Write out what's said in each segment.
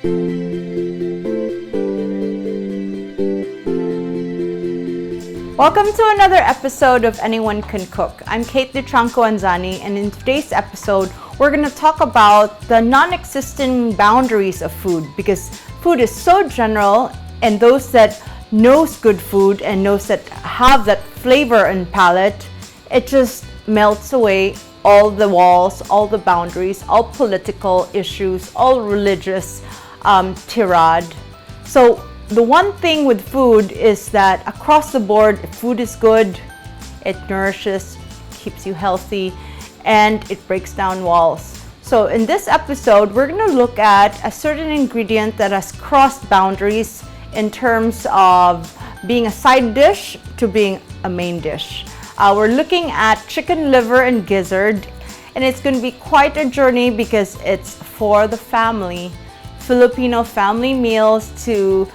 Welcome to another episode of Anyone Can Cook. I'm Kate Dychangco-Anzani, and in today's episode, we're going to talk about the non-existent boundaries of food, because food is so general, and those that knows good food and knows that have that flavor and palate, it just melts away all the walls, all the boundaries, all political issues, all religious tirade. So the one thing with food is that across the board, food is good, it nourishes, keeps you healthy, and it breaks down walls. So in this episode, we're going to look at a certain ingredient that has crossed boundaries in terms of being a side dish to being a main dish. We're looking at chicken liver and gizzard, and it's going to be quite a journey because it's for the family. Filipino family meals to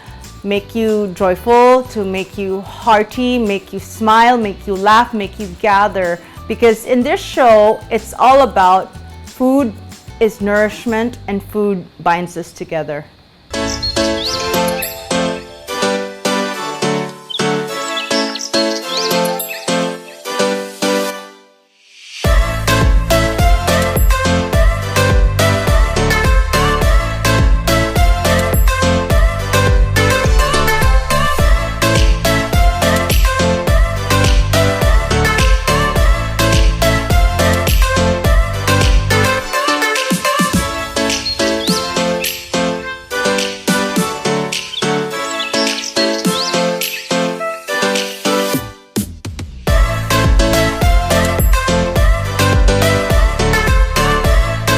make you joyful, to make you hearty, make you smile, make you laugh, make you gather. Because in this show, it's all about food is nourishment and food binds us together.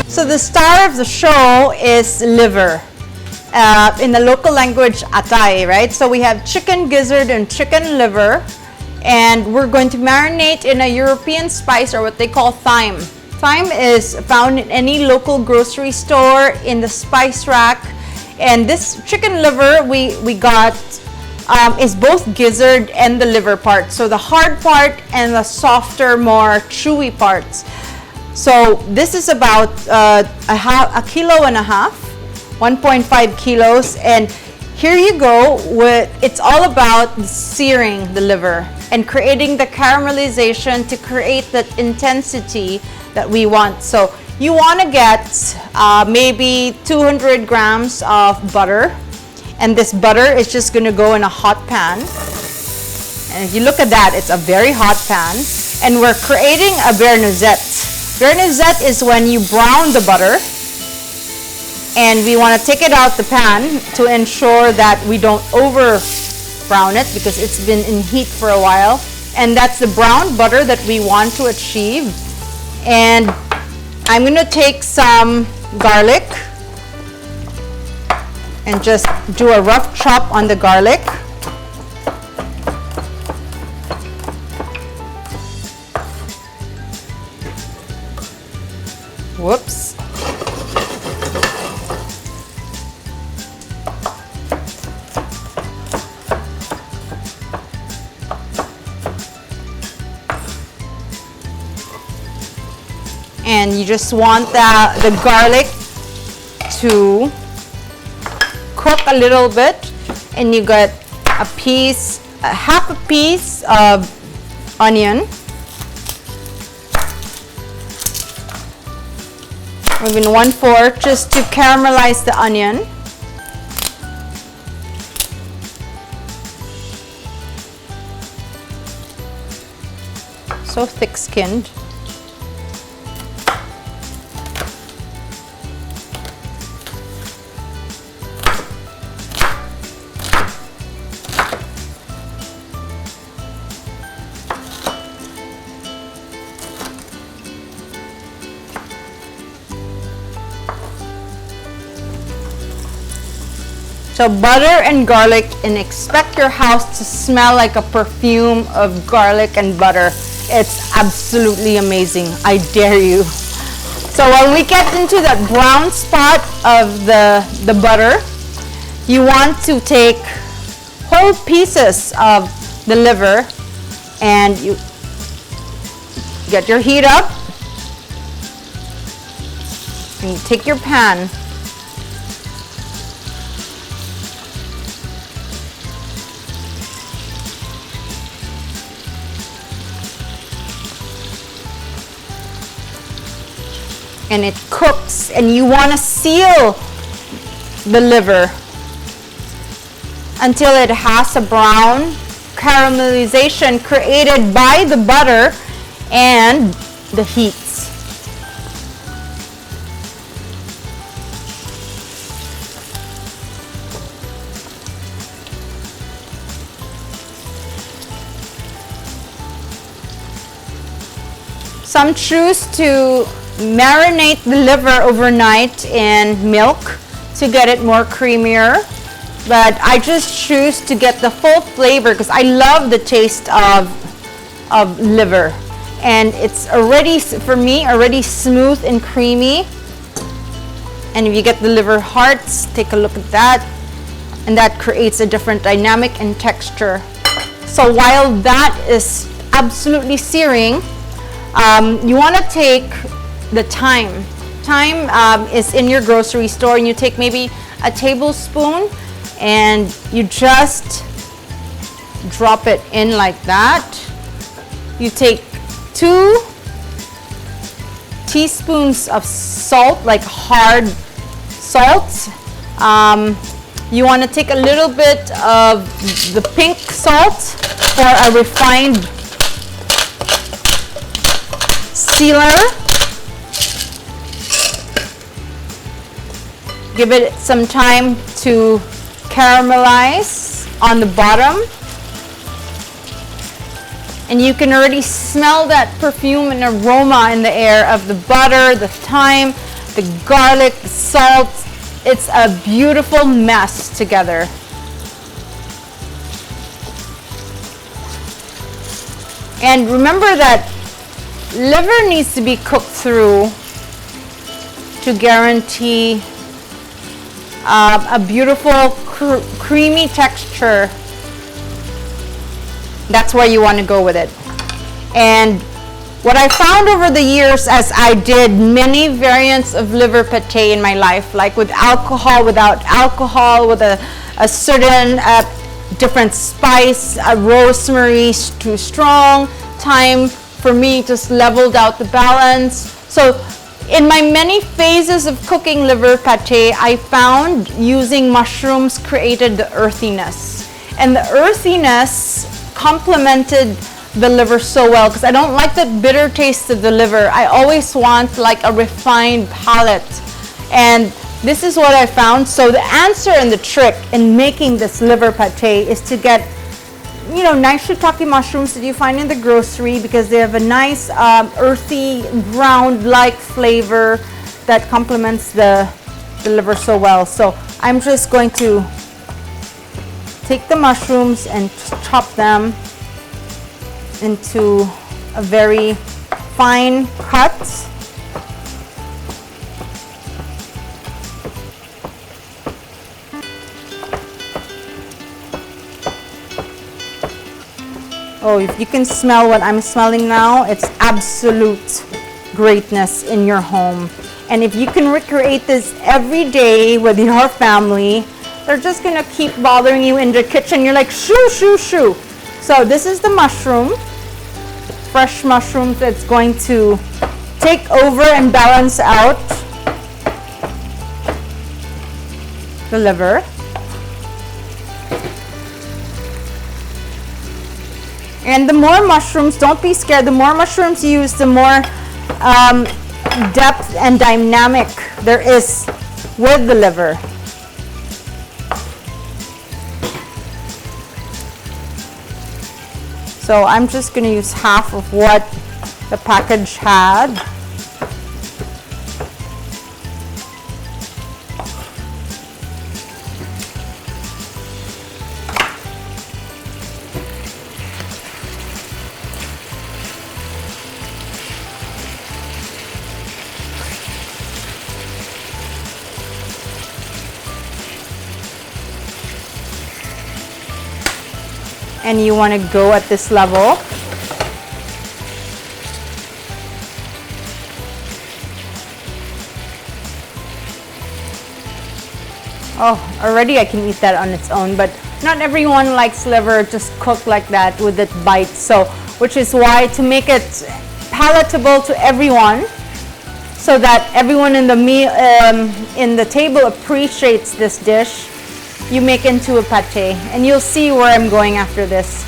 So the star of the show is liver. In the local language, atay, right? So we have chicken gizzard and chicken liver, and we're going to marinate in a European spice, or what they call thyme. Thyme is found in any local grocery store, in the spice rack. And this chicken liver we got is both gizzard and the liver part. So the hard part and the softer, more chewy parts. So this is about a kilo and a half, 1.5 kilos, and here you go. It's all about searing the liver and creating the caramelization to create that intensity that we want. So you want to get maybe 200 grams of butter, and this butter is just going to go in a hot pan. And if you look at that, it's a very hot pan, and we're creating a beurre noisette. Beurre noisette is when you brown the butter, and we want to take it out the pan to ensure that we don't over brown it because it's been in heat for a while. And that's the brown butter that we want to achieve. And I'm going to take some garlic and just do a rough chop on the garlic. Whoops. And you just want the garlic to cook a little bit, and you got half a piece of onion. Maybe 1/4, just to caramelize the onion. So thick-skinned. So butter and garlic, and expect your house to smell like a perfume of garlic and butter. It's absolutely amazing. I dare you. So when we get into that brown spot of the butter, you want to take whole pieces of the liver, and you get your heat up, and you take your pan, and it cooks, and you want to seal the liver until it has a brown caramelization created by the butter and the heat. Some choose to marinate the liver overnight in milk to get it more creamier, but I just choose to get the full flavor because I love the taste of liver, and it's already, for me, already smooth and creamy. And if you get the liver hearts, take a look at that, and that creates a different dynamic and texture. So while that is absolutely searing, you want to take the thyme. Thyme is in your grocery store, and you take maybe a tablespoon and you just drop it in like that. You take 2 teaspoons of salt, like hard salt. You want to take a little bit of the pink salt for a refined sealer. Give it some time to caramelize on the bottom, and you can already smell that perfume and aroma in the air of the butter, the thyme, the garlic, the salt. It's a beautiful mess together. And remember that liver needs to be cooked through to guarantee a beautiful creamy texture. That's where you want to go with it. And what I found over the years, as I did many variants of liver pate in my life, like with alcohol, without alcohol, with a certain different spice, rosemary too strong, thyme for me just leveled out the balance. So in my many phases of cooking liver pate, I found using mushrooms created the earthiness. And the earthiness complemented the liver so well, because I don't like that bitter taste of the liver. I always want like a refined palate. And this is what I found. So the answer and the trick in making this liver pate is to get, you know, nice shiitake mushrooms that you find in the grocery, because they have a nice earthy ground-like flavor that complements the liver so well. So I'm just going to take the mushrooms and chop them into a very fine cut. Oh, if you can smell what I'm smelling now, it's absolute greatness in your home. And if you can recreate this every day with your family, they're just gonna keep bothering you in the kitchen. You're like, shoo, shoo, shoo. So this is the mushroom, fresh mushroom that's going to take over and balance out the liver. And the more mushrooms, don't be scared, the more mushrooms you use, the more depth and dynamic there is with the liver. So I'm just going to use half of what the package had. And you want to go at this level. Oh, already I can eat that on its own, but not everyone likes liver just cooked like that with its bites. So, which is why, to make it palatable to everyone, so that everyone in the in the table appreciates this dish, you make into a pate, and you'll see where I'm going after this.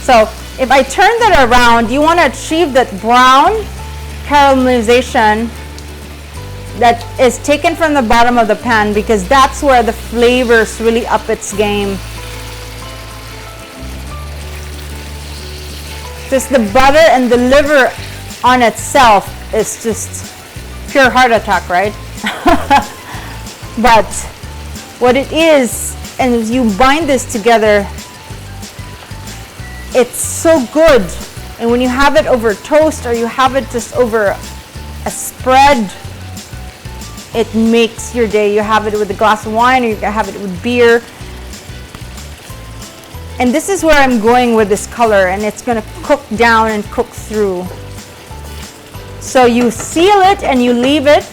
So if I turn that around, you want to achieve that brown caramelization that is taken from the bottom of the pan, because that's where the flavors really up its game. Just the butter and the liver on itself is just pure heart attack, right? But what it is, and as you bind this together, it's so good. And when you have it over toast, or you have it just over a spread, it makes your day. You have it with a glass of wine, or you can have it with beer. And this is where I'm going with this color, and it's going to cook down and cook through. So you seal it and you leave it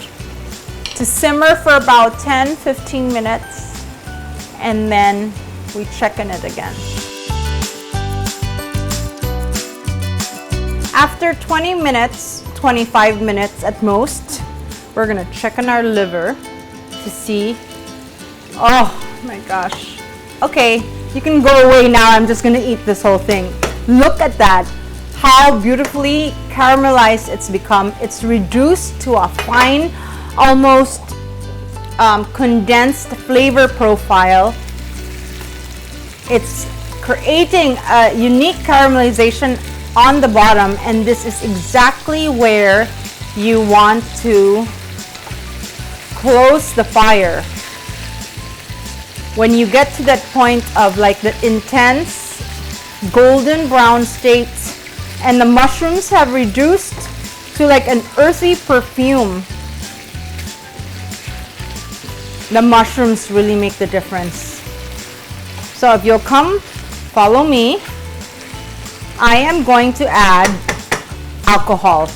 to simmer for about 10-15 minutes, and then we check on it again. After 20 minutes, 25 minutes at most, we're gonna check on our liver to see. Oh my gosh. Okay, you can go away now. I'm just gonna eat this whole thing. Look at that. How beautifully caramelized it's become. It's reduced to a fine, almost condensed flavor profile. It's creating a unique caramelization on the bottom, and this is exactly where you want to close the fire. When you get to that point of like the intense golden brown state, and the mushrooms have reduced to like an earthy perfume, the mushrooms really make the difference. So if you'll come follow me, I am going to add alcohol.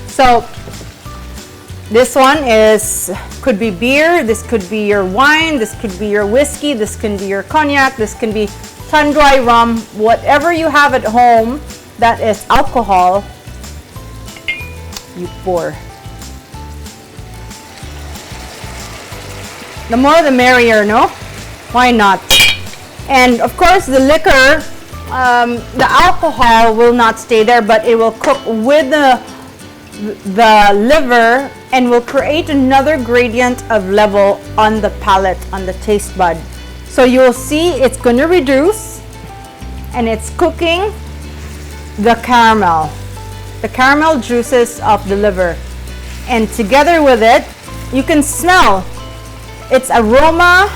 So this one could be beer, this could be your wine, this could be your whiskey, this can be your cognac, this can be sun-dry rum, whatever you have at home that is alcohol, you pour. The more the merrier, no? Why not? And of course the liquor, the alcohol will not stay there, but it will cook with the liver and will create another gradient of level on the palate, on the taste bud. So you'll see it's going to reduce, and it's cooking the caramel juices of the liver. And together with it, you can smell its aroma.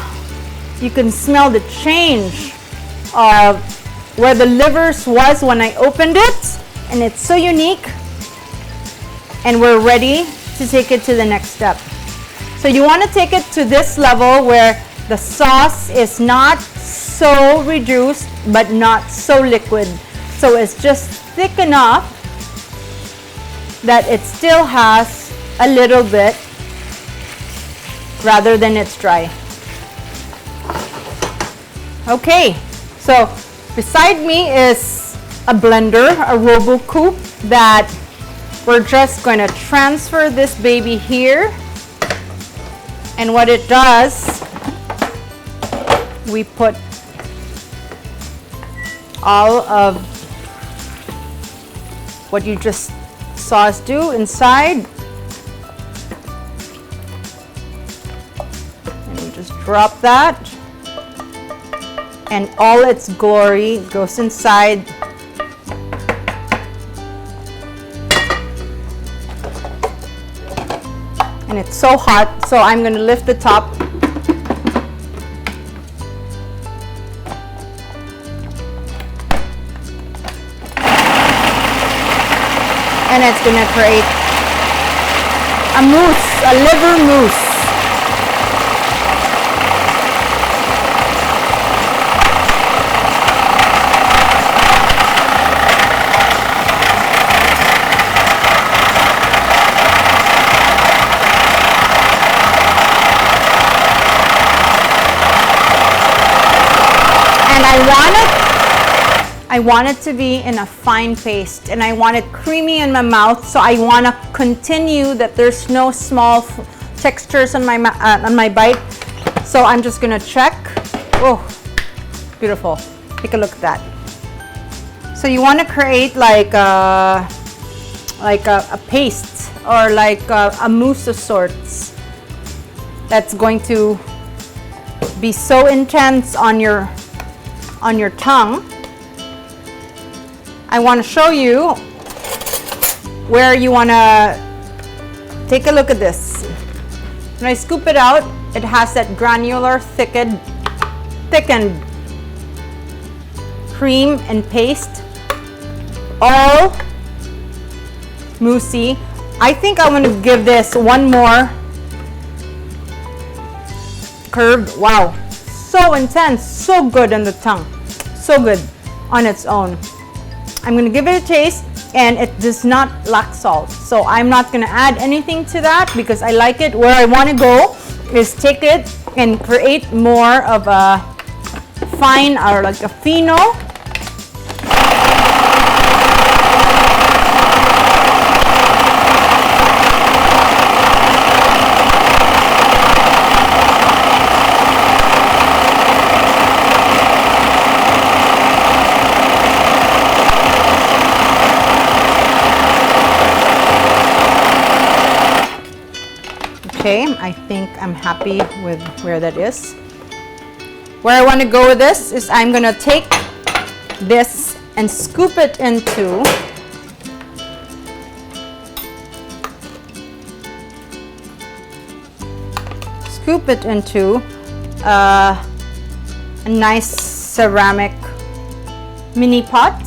You can smell the change of where the livers was when I opened it, and it's so unique. And we're ready to take it to the next step. So you want to take it to this level where the sauce is not so reduced but not so liquid. So it's just thick enough that it still has a little bit rather than it's dry. Okay, so beside me is a blender, a RoboCoupe, that we're just going to transfer this baby here. And what it does, we put all of what you just saw us do inside. And you just drop that. And all its glory goes inside. And it's so hot, so I'm going to lift the top. And it's going to create a mousse, a liver mousse. I want it to be in a fine paste, and I want it creamy in my mouth, so I want to continue that there's no small textures on my bite. So I'm just gonna check. Oh, beautiful. Take a look at that. So you want to create like a paste or like a mousse of sorts that's going to be so intense on your tongue. I want to show you where you want to take a look at this. When I scoop it out, it has that granular, thickened cream and paste, all moussey. I think I'm going to give this one more curve. Wow, so intense, so good on the tongue, so good on its own. I'm going to give it a taste, and it does not lack salt, so I'm not going to add anything to that because I like it. Where I want to go is take it and create more of a fine or like a fino. Okay, I think I'm happy with where that is. Where I want to go with this is I'm going to take this and scoop it into a nice ceramic mini pot.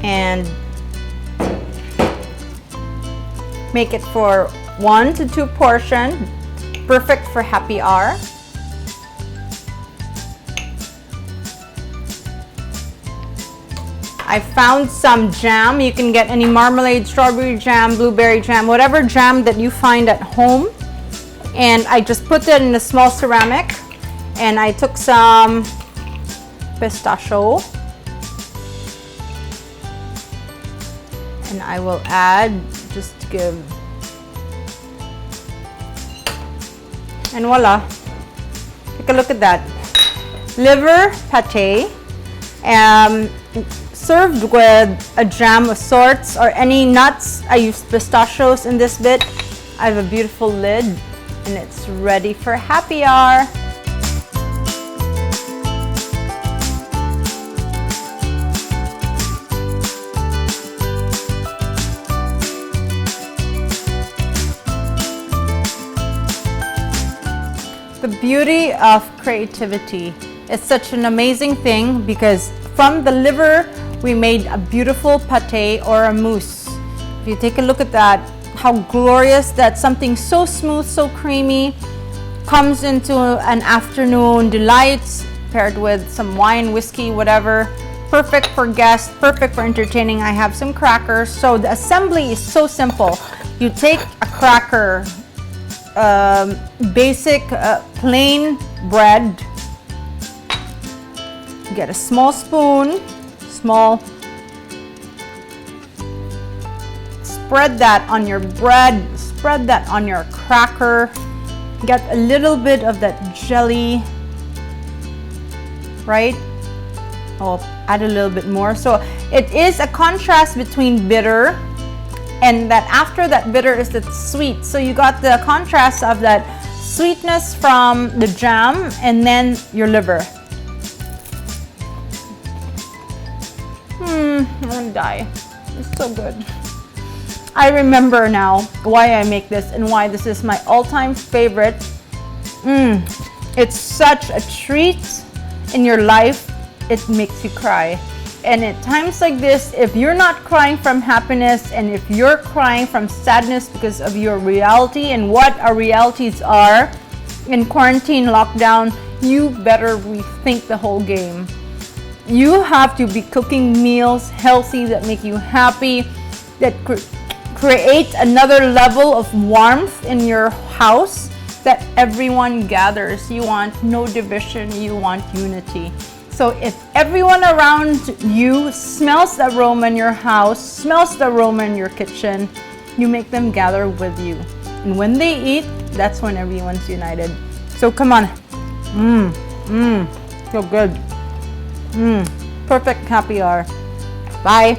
And make it for 1 to 2 portion, perfect for happy hour. I found some jam. You can get any marmalade, strawberry jam, blueberry jam, whatever jam that you find at home. And I just put it in a small ceramic, and I took some pistachio, and I will add just to give, and voila, take a look at that. Liver pate, served with a jam of sorts or any nuts. I used pistachios in this bit. I have a beautiful lid, and it's ready for happy hour. The beauty of creativity is such an amazing thing, because from the liver we made a beautiful pate or a mousse. If you take a look at that, how glorious that something so smooth, so creamy comes into an afternoon delight paired with some wine, whiskey, whatever. Perfect for guests, perfect for entertaining. I have some crackers. So the assembly is so simple. You take a cracker, basic plain bread, get a small spoon, spread that on your bread, spread that on your cracker, get a little bit of that jelly, right? I'll add a little bit more. So it is a contrast between bitter, and that after that bitter is the sweet. So you got the contrast of that sweetness from the jam and then your liver. I want to die. It's so good. I remember now why I make this and why this is my all-time favorite. It's such a treat in your life. It makes you cry. And at times like this, if you're not crying from happiness, and if you're crying from sadness because of your reality and what our realities are in quarantine lockdown, you better rethink the whole game. You have to be cooking meals healthy that make you happy, that create another level of warmth in your house, that everyone gathers. You want no division, you want unity. So if everyone around you smells the aroma in your house, smells the aroma in your kitchen, you make them gather with you. And when they eat, that's when everyone's united. So come on. So good. Perfect happy hour. Bye.